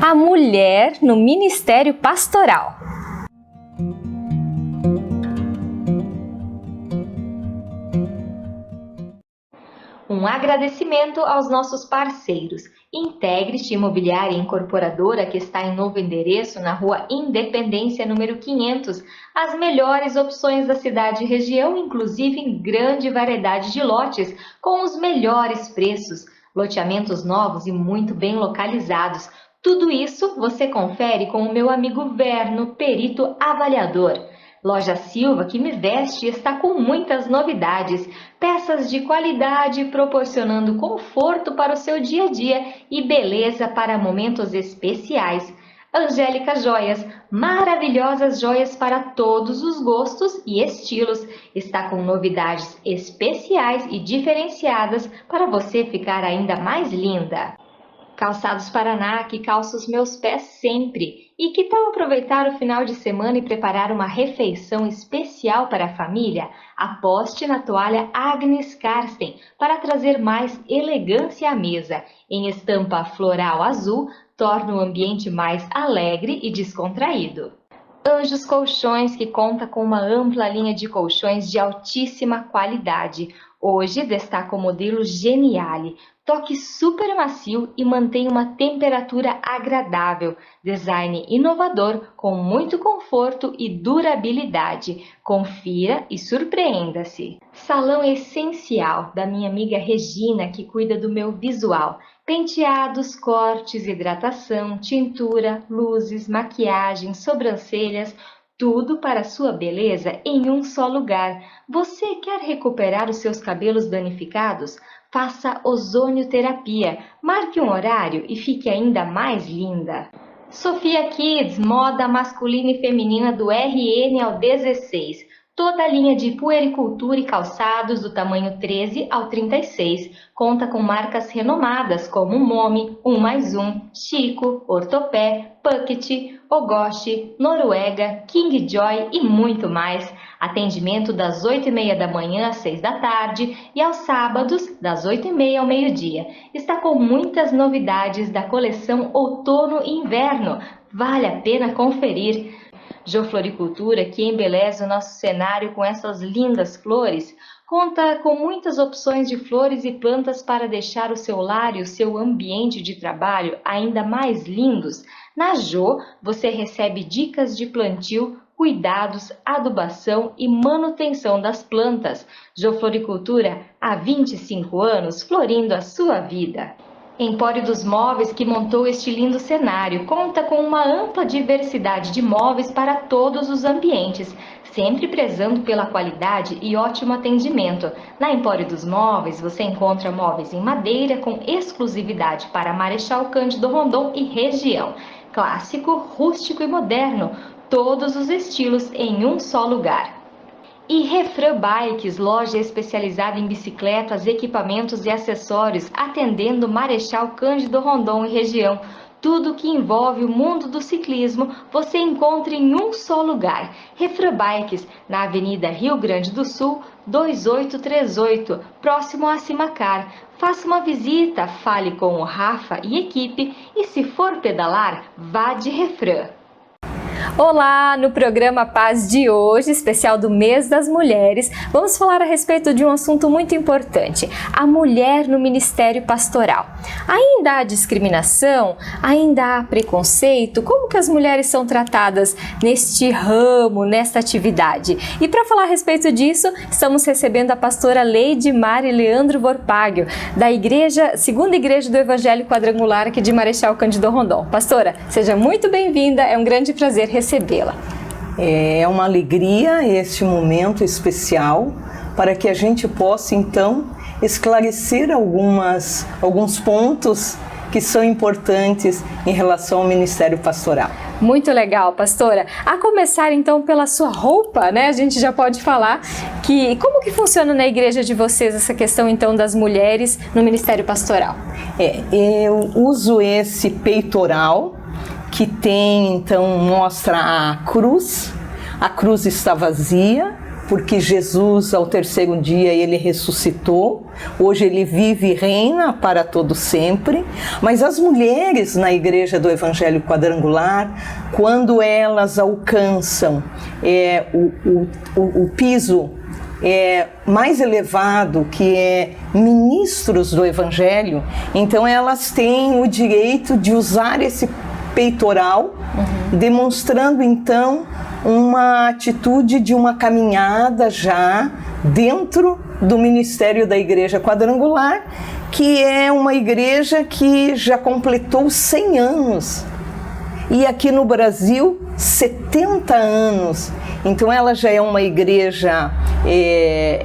A mulher no ministério pastoral. Um agradecimento aos nossos parceiros. Integrity Imobiliária Incorporadora, que está em novo endereço na Rua Independência, número 500. As melhores opções da cidade e região, inclusive em grande variedade de lotes, com os melhores preços. Loteamentos novos e muito bem localizados. Tudo isso você confere com o meu amigo Verno, perito avaliador. Loja Silva, que me veste, está com muitas novidades. Peças de qualidade proporcionando conforto para o seu dia a dia e beleza para momentos especiais. Angélica Joias, maravilhosas joias para todos os gostos e estilos. Está com novidades especiais e diferenciadas para você ficar ainda mais linda. Calçados Paraná, que calça os meus pés sempre. E que tal aproveitar o final de semana e preparar uma refeição especial para a família? Aposte na toalha Agnes Karsten para trazer mais elegância à mesa. Em estampa floral azul, torna o ambiente mais alegre e descontraído. Anjos Colchões, que conta com uma ampla linha de colchões de altíssima qualidade. Hoje destaca o modelo Geniale. Toque super macio e mantém uma temperatura agradável. Design inovador com muito conforto e durabilidade. Confira e surpreenda-se. Salão Essencial, da minha amiga Regina, que cuida do meu visual. Penteados, cortes, hidratação, tintura, luzes, maquiagem, sobrancelhas, tudo para a sua beleza em um só lugar. Você quer recuperar os seus cabelos danificados? Faça ozonioterapia, marque um horário e fique ainda mais linda. Sofia Kids, moda masculina e feminina do RN ao 16. Toda a linha de puericultura e calçados do tamanho 13 ao 36. Conta com marcas renomadas como Momi, 1+1, Chico, Ortopé, Puckett, Ogoshi, Noruega, King Joy e muito mais. Atendimento das 8h30 da manhã às 6 da tarde e aos sábados das 8h30 ao meio-dia. Está com muitas novidades da coleção Outono e Inverno. Vale a pena conferir. Geofloricultura, que embeleza o nosso cenário com essas lindas flores, conta com muitas opções de flores e plantas para deixar o seu lar e o seu ambiente de trabalho ainda mais lindos. Na Jo, você recebe dicas de plantio, cuidados, adubação e manutenção das plantas. Geofloricultura, há 25 anos, florindo a sua vida. Empório dos Móveis, que montou este lindo cenário, conta com uma ampla diversidade de móveis para todos os ambientes, sempre prezando pela qualidade e ótimo atendimento. Na Empório dos Móveis, você encontra móveis em madeira com exclusividade para Marechal Cândido Rondon e região. Clássico, rústico e moderno, todos os estilos em um só lugar. E Refran Bikes, loja especializada em bicicletas, equipamentos e acessórios, atendendo Marechal Cândido Rondon e região. Tudo que envolve o mundo do ciclismo você encontra em um só lugar. Refran Bikes, na Avenida Rio Grande do Sul, 2838, próximo a Simacar. Faça uma visita, fale com o Rafa e equipe e, se for pedalar, vá de Refran. Olá! No programa Paz de hoje, especial do Mês das Mulheres, vamos falar a respeito de um assunto muito importante, a mulher no ministério pastoral. Ainda há discriminação? Ainda há preconceito? Como que as mulheres são tratadas neste ramo, nesta atividade? E para falar a respeito disso, estamos recebendo a pastora Leide Mari Leandro Vorpagio, da igreja, segunda igreja do Evangelho Quadrangular aqui de Marechal Cândido Rondon. Pastora, seja muito bem-vinda, é um grande prazer recebê-la. É uma alegria este momento especial para que a gente possa então esclarecer alguns pontos que são importantes em relação ao ministério pastoral. Muito legal, pastora. A começar então pela sua roupa, né? A gente já pode falar que como que funciona na igreja de vocês essa questão então das mulheres no ministério pastoral? Eu uso esse peitoral que tem, então, mostra a cruz está vazia, porque Jesus, ao terceiro dia, ele ressuscitou. Hoje ele vive e reina para todo sempre. Mas as mulheres na Igreja do Evangelho Quadrangular, quando elas alcançam o piso mais elevado, que é ministros do Evangelho, então elas têm o direito de usar esse peitoral, demonstrando então uma atitude de uma caminhada já dentro do ministério da Igreja Quadrangular, que é uma igreja que já completou 100 anos. E aqui no Brasil, 70 anos. Então ela já é uma igreja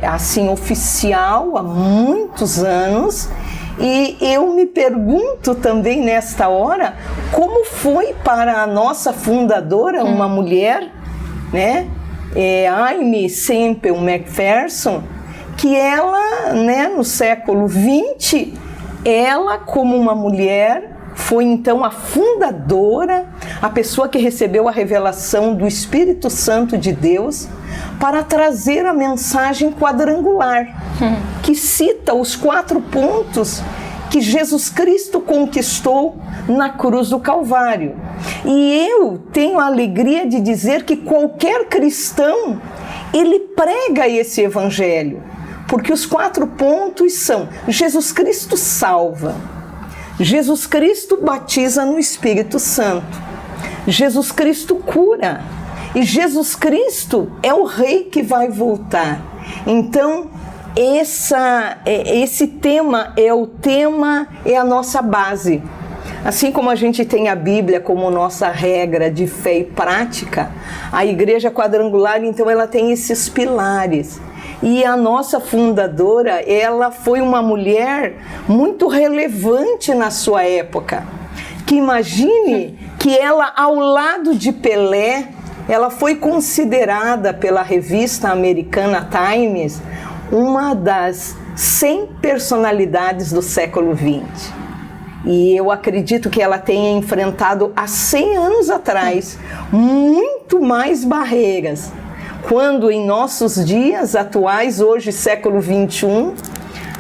assim oficial há muitos anos. E eu me pergunto também nesta hora, como foi para a nossa fundadora, uma mulher, né, Aimee Semple McPherson, que ela, né, no século XX, ela como uma mulher foi então a fundadora, a pessoa que recebeu a revelação do Espírito Santo de Deus para trazer a mensagem quadrangular, que cita os 4 pontos que Jesus Cristo conquistou na cruz do Calvário. E eu tenho a alegria de dizer que qualquer cristão, ele prega esse evangelho, porque os 4 pontos são: Jesus Cristo salva, Jesus Cristo batiza no Espírito Santo, Jesus Cristo cura, e Jesus Cristo é o Rei que vai voltar. Então, esse tema é a nossa base. Assim como a gente tem a Bíblia como nossa regra de fé e prática, a Igreja Quadrangular, então, ela tem esses pilares. E a nossa fundadora, ela foi uma mulher muito relevante na sua época. Que imagine que ela, ao lado de Pelé, ela foi considerada pela revista americana Times uma das 100 personalidades do século XX. E eu acredito que ela tenha enfrentado há 100 anos atrás muito mais barreiras. Quando em nossos dias atuais, hoje século XXI,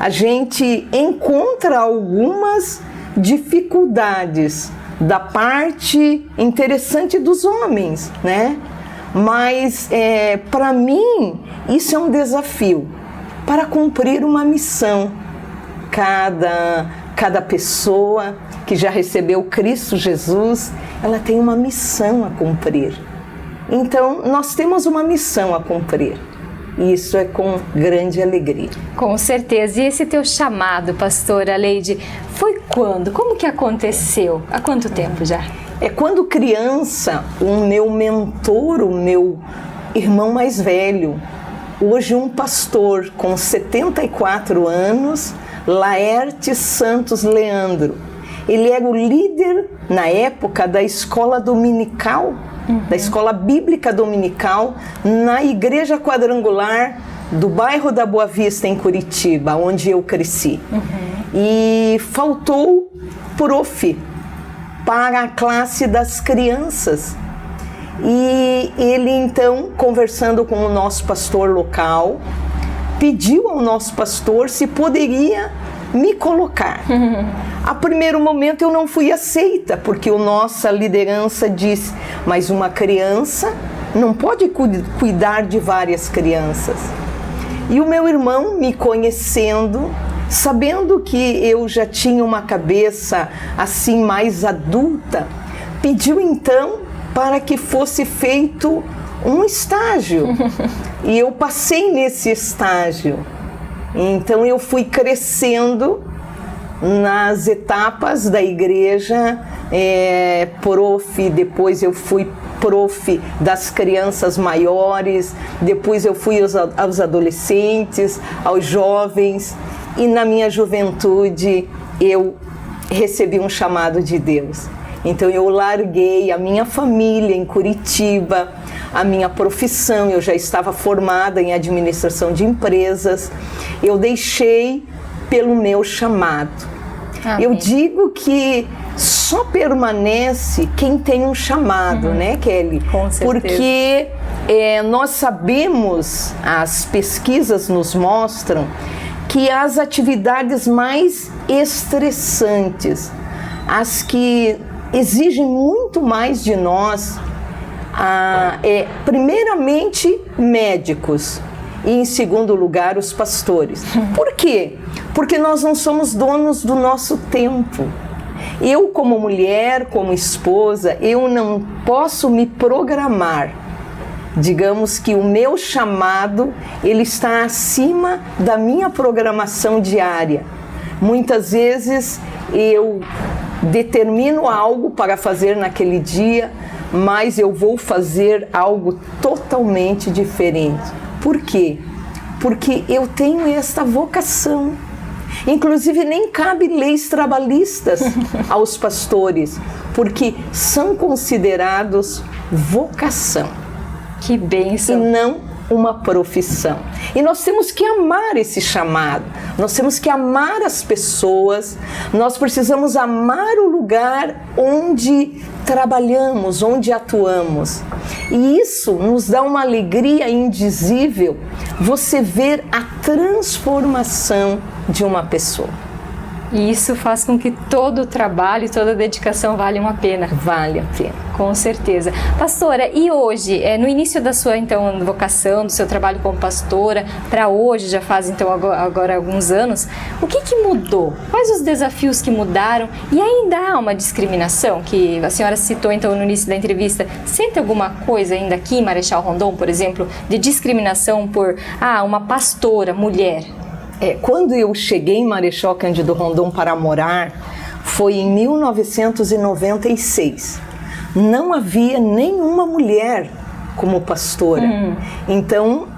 a gente encontra algumas dificuldades da parte interessante dos homens, né? Mas para mim isso é um desafio para cumprir uma missão. Cada pessoa que já recebeu Cristo Jesus, ela tem uma missão a cumprir. Então, nós temos uma missão a cumprir. E isso é com grande alegria. Com certeza. E esse teu chamado, pastora Leide, foi quando? Como que aconteceu? Há quanto tempo já? Quando criança, o meu mentor, o meu irmão mais velho, hoje um pastor com 74 anos, Laerte Santos Leandro. Ele era o líder, na época, da escola dominical, da escola bíblica dominical, na Igreja Quadrangular do bairro da Boa Vista, em Curitiba, onde eu cresci. E faltou prof para a classe das crianças. E ele, então, conversando com o nosso pastor local, pediu ao nosso pastor se poderia me colocar. A primeiro momento eu não fui aceita, porque a nossa liderança disse: mas uma criança não pode cuidar de várias crianças. E o meu irmão, me conhecendo, sabendo que eu já tinha uma cabeça assim mais adulta, pediu então para que fosse feito um estágio. E eu passei nesse estágio. Então eu fui crescendo nas etapas da igreja, prof, depois eu fui prof das crianças maiores, depois eu fui aos adolescentes, aos jovens, e na minha juventude eu recebi um chamado de Deus. Então eu larguei a minha família em Curitiba, a minha profissão, eu já estava formada em administração de empresas, eu deixei pelo meu chamado. Amém. Eu digo que só permanece quem tem um chamado, né, Kelly? Com certeza. Porque nós sabemos, as pesquisas nos mostram que as atividades mais estressantes, as que exigem muito mais de nós, primeiramente médicos e em segundo lugar os pastores. Por quê? Porque nós não somos donos do nosso tempo. Eu, como mulher, como esposa, eu não posso me programar. Digamos que o meu chamado, ele está acima da minha programação diária. Muitas vezes eu determino algo para fazer naquele dia, mas eu vou fazer algo totalmente diferente. Por quê? Porque eu tenho esta vocação. Inclusive, nem cabe leis trabalhistas aos pastores, porque são considerados vocação. Que bênção! E não uma profissão. E nós temos que amar esse chamado, nós temos que amar as pessoas, nós precisamos amar o lugar onde trabalhamos, onde atuamos. E isso nos dá uma alegria indizível, você ver a transformação de uma pessoa. E isso faz com que todo o trabalho e toda a dedicação valham a pena. Vale a pena. Com certeza. Pastora, e hoje, no início da sua então vocação, do seu trabalho como pastora, para hoje, já faz então agora alguns anos, o que mudou? Quais os desafios que mudaram? E ainda há uma discriminação, que a senhora citou então no início da entrevista. Sente alguma coisa ainda aqui em Marechal Rondon, por exemplo, de discriminação por uma pastora, mulher? Quando eu cheguei em Marechal Cândido Rondon para morar, foi em 1996. Não havia nenhuma mulher como pastora. Então,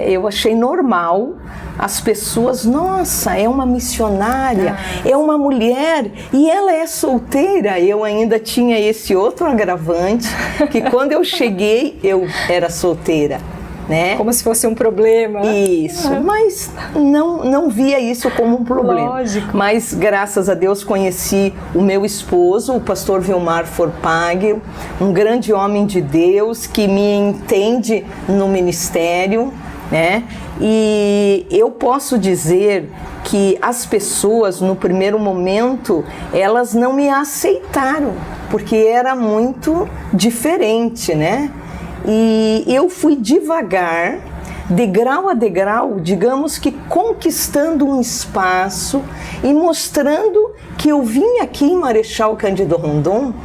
eu achei normal as pessoas, nossa, é uma missionária, é uma mulher e ela é solteira. Eu ainda tinha esse outro agravante, que quando eu cheguei, eu era solteira. Né? Como se fosse um problema. Isso, mas não via isso como um problema. Lógico. Mas graças a Deus conheci o meu esposo, o pastor Vilmar Forpag, um grande homem de Deus que me entende no ministério, né? E eu posso dizer que as pessoas no primeiro momento, elas não me aceitaram, porque era muito diferente, né? E eu fui devagar, degrau a degrau, digamos que conquistando um espaço e mostrando que eu vim aqui em Marechal Cândido Rondon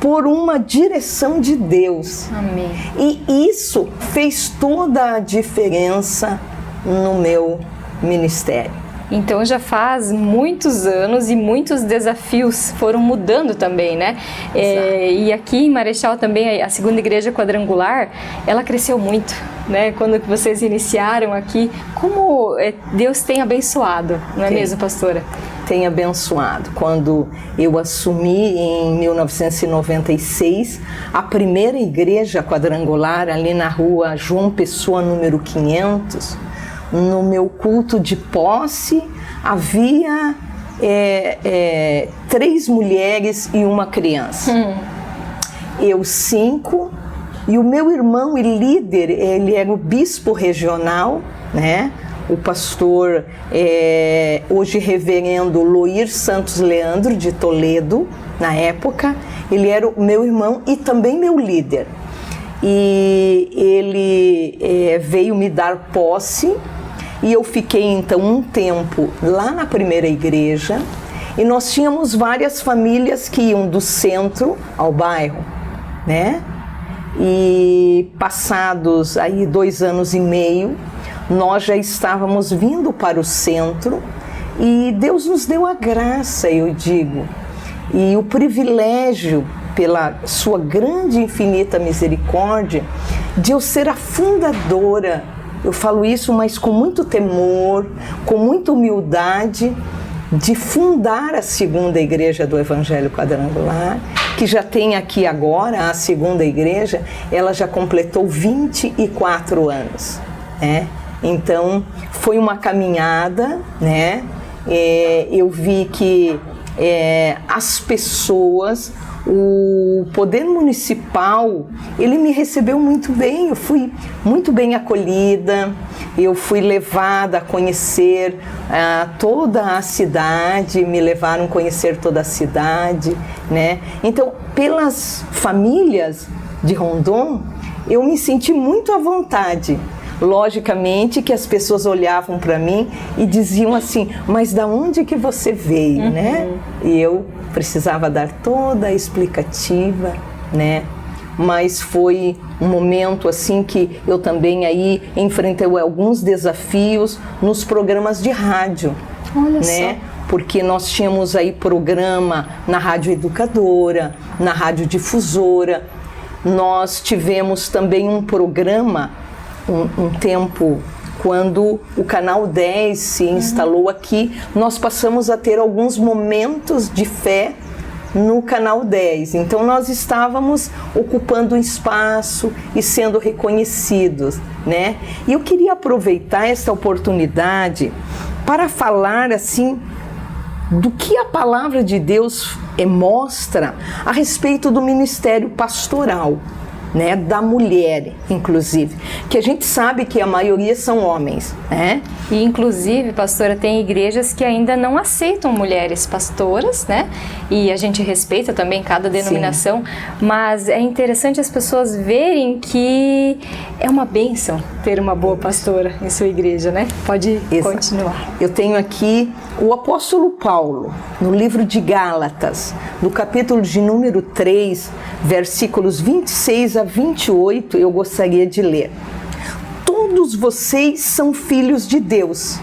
por uma direção de Deus. Amém. E isso fez toda a diferença no meu ministério. Então já faz muitos anos e muitos desafios foram mudando também, né? E aqui em Marechal também, a segunda igreja quadrangular, ela cresceu muito, né? Quando vocês iniciaram aqui, como Deus tem abençoado, não é mesmo, pastora? Tem abençoado. Quando eu assumi em 1996, a primeira igreja quadrangular ali na rua João Pessoa, número 500, no meu culto de posse, havia 3 mulheres e uma criança. Eu 5, e o meu irmão e líder, ele era o bispo regional, né? O pastor, hoje reverendo Loir Santos Leandro, de Toledo, na época. Ele era o meu irmão e também meu líder. E ele veio me dar posse. E eu fiquei então um tempo lá na primeira igreja, e nós tínhamos várias famílias que iam do centro ao bairro, né? E passados aí 2 anos e meio, nós já estávamos vindo para o centro, e Deus nos deu a graça, eu digo, e o privilégio, pela sua grande e infinita misericórdia, de eu ser a fundadora. Eu falo isso, mas com muito temor, com muita humildade, de fundar a segunda igreja do Evangelho Quadrangular, que já tem aqui agora, a segunda igreja, ela já completou 24 anos, né? Então, foi uma caminhada, né? Eu vi que as pessoas, o poder municipal, ele me recebeu muito bem, eu fui muito bem acolhida, eu fui levada a conhecer toda a cidade, me levaram a conhecer toda a cidade, né? Então, pelas famílias de Rondon, eu me senti muito à vontade. Logicamente que as pessoas olhavam para mim e diziam assim, mas da onde que você veio, né? E eu precisava dar toda a explicativa, né? Mas foi um momento assim que eu também aí enfrentei alguns desafios nos programas de rádio. Olha né? só. Porque nós tínhamos aí programa na Rádio Educadora, na Rádio Difusora. Nós tivemos também um programa, um tempo, quando o Canal 10 se instalou aqui, nós passamos a ter alguns momentos de fé no Canal 10. Então nós estávamos ocupando um espaço e sendo reconhecidos, né? E eu queria aproveitar esta oportunidade para falar assim do que a palavra de Deus mostra a respeito do ministério pastoral, né, da mulher, inclusive, que a gente sabe que a maioria são homens, né? E inclusive, pastora, tem igrejas que ainda não aceitam mulheres pastoras, né? E a gente respeita também cada denominação, mas é interessante as pessoas verem que é uma bênção ter uma boa pastora em sua igreja, né? Pode continuar. Eu tenho aqui o apóstolo Paulo, no livro de Gálatas, no capítulo de número 3, versículos 26 a 28, eu gostaria de ler. Todos vocês são filhos de Deus,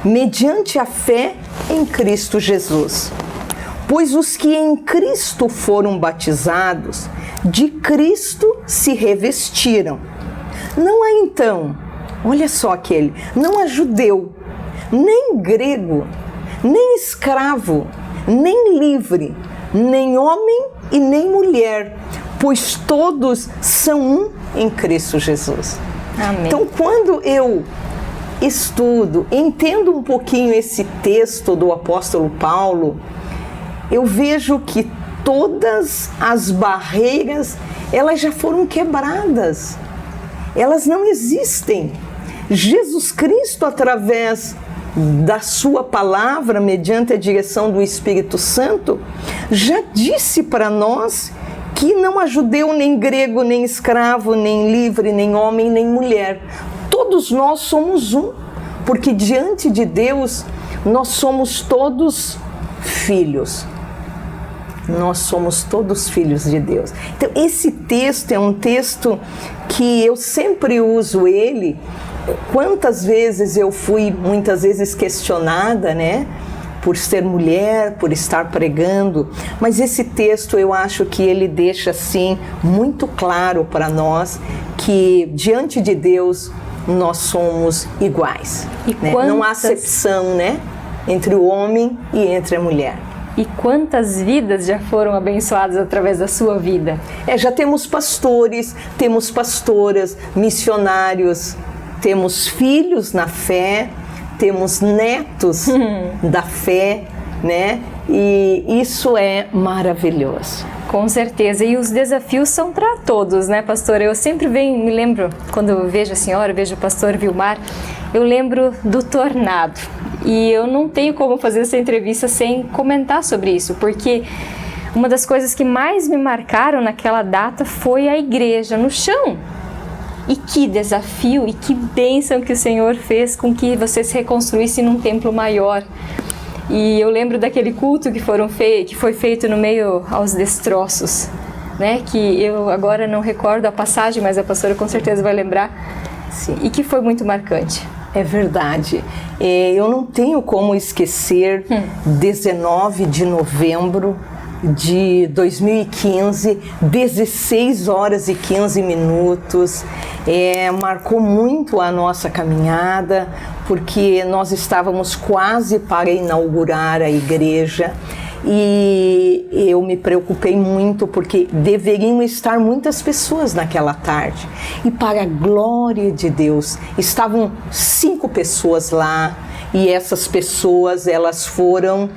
mediante a fé em Cristo Jesus. Pois os que em Cristo foram batizados, de Cristo se revestiram. Não há então, olha só aquele, não há judeu, nem grego, nem escravo, nem livre, nem homem e nem mulher, pois todos são um em Cristo Jesus. Amém. Então, quando eu estudo, entendo um pouquinho esse texto do apóstolo Paulo, eu vejo que todas as barreiras, elas já foram quebradas. Elas não existem. Jesus Cristo, através da sua palavra, mediante a direção do Espírito Santo, já disse para nós que não há judeu, nem grego, nem escravo, nem livre, nem homem, nem mulher. Todos nós somos um, porque diante de Deus nós somos todos filhos. Nós somos todos filhos de Deus. Então esse texto é um texto que eu sempre uso ele. Quantas vezes eu fui, muitas vezes questionada, né? Por ser mulher, por estar pregando, mas esse texto eu acho que ele deixa assim muito claro para nós que diante de Deus nós somos iguais, né? Não há acepção, né, entre o homem e entre a mulher. E quantas vidas já foram abençoadas através da sua vida? Já temos pastores, temos pastoras, missionários, temos filhos na fé, temos netos da fé, né? E isso é maravilhoso. Com certeza. E os desafios são para todos, né, pastora? Eu sempre me lembro, quando eu vejo a senhora, vejo o pastor Vilmar, eu lembro do tornado. E eu não tenho como fazer essa entrevista sem comentar sobre isso, porque uma das coisas que mais me marcaram naquela data foi a igreja no chão. E que desafio e que bênção que o Senhor fez com que você se reconstruísse num templo maior. E eu lembro daquele culto que foi feito no meio aos destroços, né? Que eu agora não recordo a passagem, mas a pastora com certeza vai lembrar. Sim. E que foi muito marcante. É verdade. Eu não tenho como esquecer 19 de novembro de 2015, 16 horas e 15 minutos, marcou muito a nossa caminhada, porque nós estávamos quase para inaugurar a igreja e eu me preocupei muito porque deveriam estar muitas pessoas naquela tarde e para a glória de Deus estavam 5 pessoas lá. e essas pessoas elas foram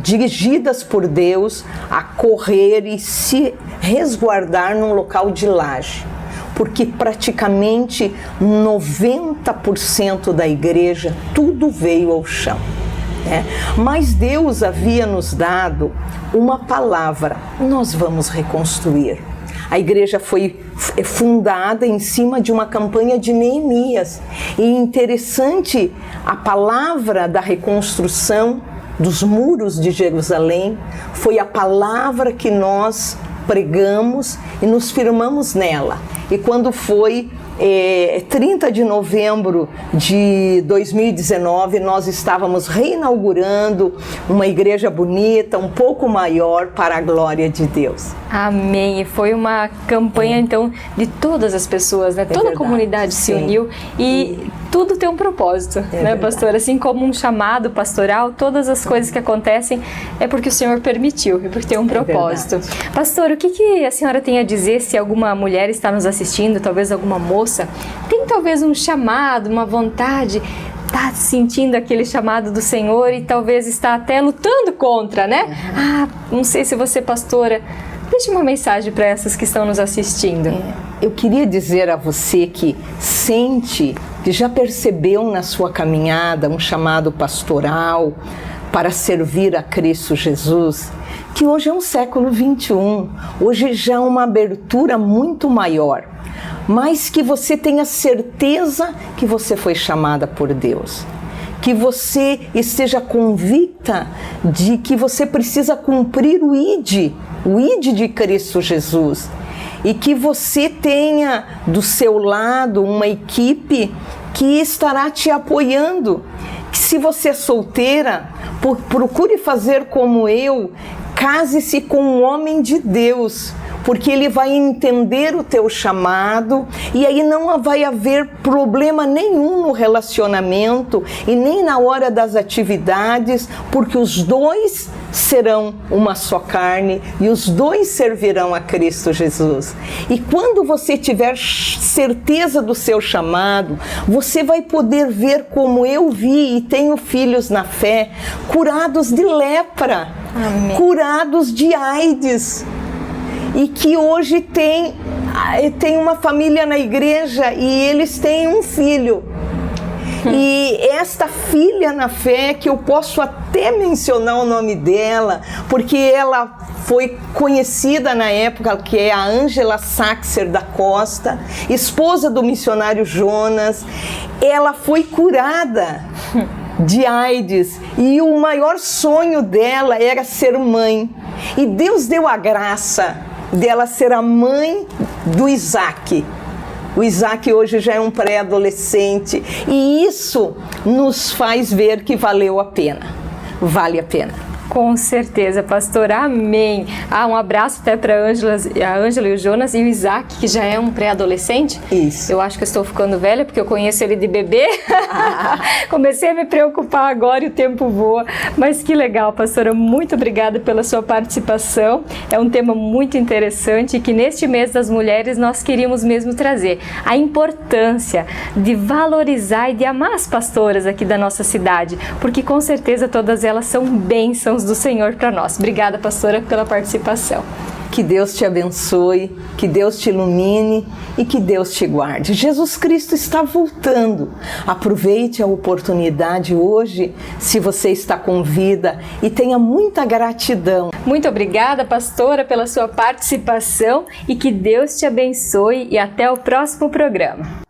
dirigidas por Deus a correr e se resguardar num local de laje, porque praticamente 90% da igreja tudo veio ao chão. Mas Deus havia nos dado uma palavra: nós vamos reconstruir. A igreja foi fundada em cima de uma campanha de Neemias. E interessante, a palavra da reconstrução dos muros de Jerusalém foi a palavra que nós pregamos e nos firmamos nela. E quando foi 30 de novembro de 2019, nós estávamos reinaugurando uma igreja bonita, um pouco maior, para a glória de Deus. Amém. E foi uma campanha, então, de todas as pessoas, né? Toda verdade, a comunidade se uniu e tudo tem um propósito, né, pastor? Assim como um chamado pastoral, todas as coisas que acontecem é porque o Senhor permitiu, é porque tem um propósito. Pastor, o que a senhora tem a dizer se alguma mulher está nos assistindo, talvez alguma moça, tem talvez um chamado, uma vontade, está sentindo aquele chamado do Senhor e talvez está até lutando contra, né? Não sei se você, pastora, deixe uma mensagem para essas que estão nos assistindo. Eu queria dizer a você que sente, que já percebeu na sua caminhada um chamado pastoral para servir a Cristo Jesus, que hoje é um século 21, hoje já é uma abertura muito maior, mas que você tenha certeza que você foi chamada por Deus, que você esteja convicta de que você precisa cumprir o ID de Cristo Jesus, e que você tenha do seu lado uma equipe que estará te apoiando. Que se você é solteira, procure fazer como eu, case-se com um homem de Deus, porque ele vai entender o teu chamado e aí não vai haver problema nenhum no relacionamento e nem na hora das atividades, porque os dois serão uma só carne e os dois servirão a Cristo Jesus. E quando você tiver certeza do seu chamado, você vai poder ver como eu vi e tenho filhos na fé, curados de lepra, Amém. Curados de AIDS, e que hoje tem uma família na igreja e eles têm um filho. E esta filha na fé, que eu posso até mencionar o nome dela, porque ela foi conhecida na época, que é a Ângela Saxer da Costa, esposa do missionário Jonas. Ela foi curada de AIDS e o maior sonho dela era ser mãe. E Deus deu a graça dela ser a mãe do Isaac. O Isaac hoje já é um pré-adolescente e isso nos faz ver que valeu a pena, vale a pena. Com certeza, pastor, amém. Um abraço até para a Ângela e o Jonas e o Isaac, que já é um pré-adolescente. Isso. Eu acho que eu estou ficando velha, porque eu conheço ele de bebê. Comecei a me preocupar agora e o tempo voa. Mas que legal, pastora, muito obrigada pela sua participação. É um tema muito interessante e que neste mês das mulheres nós queríamos mesmo trazer a importância de valorizar e de amar as pastoras aqui da nossa cidade, porque com certeza todas elas são bênçãos do Senhor para nós. Obrigada, pastora, pela participação. Que Deus te abençoe, que Deus te ilumine e que Deus te guarde. Jesus Cristo está voltando. Aproveite a oportunidade hoje, se você está com vida, e tenha muita gratidão. Muito obrigada, pastora, pela sua participação e que Deus te abençoe e até o próximo programa.